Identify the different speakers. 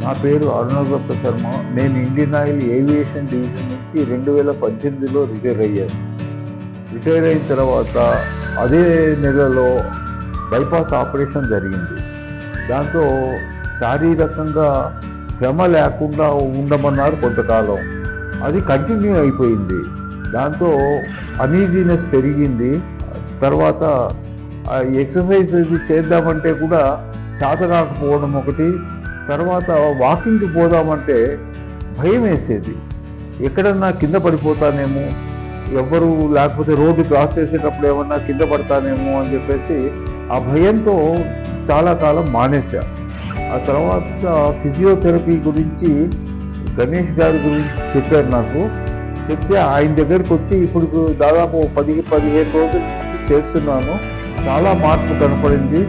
Speaker 1: నా పేరు అరుణదత్త శర్మ. నేను ఇండియన్ ఆయిల్ ఏవియేషన్ డివిజన్ నుంచి 2018లో రిటైర్ అయ్యాను. రిటైర్ అయిన తర్వాత అదే నెలలో బైపాస్ ఆపరేషన్ జరిగింది. దాంతో శారీరకంగా శ్రమ లేకుండా ఉండమన్నారు కొంతకాలం. అది కంటిన్యూ అయిపోయింది. దాంతో అనీజీనెస్ పెరిగింది. తర్వాత ఎక్సర్సైజ్ చేద్దామంటే కూడా చేత కాకపోవడం ఒకటి. తర్వాత వాకింగ్కి పోదామంటే భయం వేసేది, ఎక్కడన్నా కింద పడిపోతానేమో, ఎవ్వరు లేకపోతే రోడ్డు క్రాస్ చేసేటప్పుడు ఏమన్నా కింద పడతానేమో అని చెప్పేసి ఆ భయంతో చాలా కాలం మానేశా. ఆ తర్వాత ఫిజియోథెరపీ గురించి గణేష్ గారి గురించి చెప్పారు నాకు. చెప్తే ఆయన దగ్గరికి వచ్చి ఇప్పుడు దాదాపు 10-15 రోజుల నుంచి చేస్తున్నాను. చాలా మార్పు కనపడింది.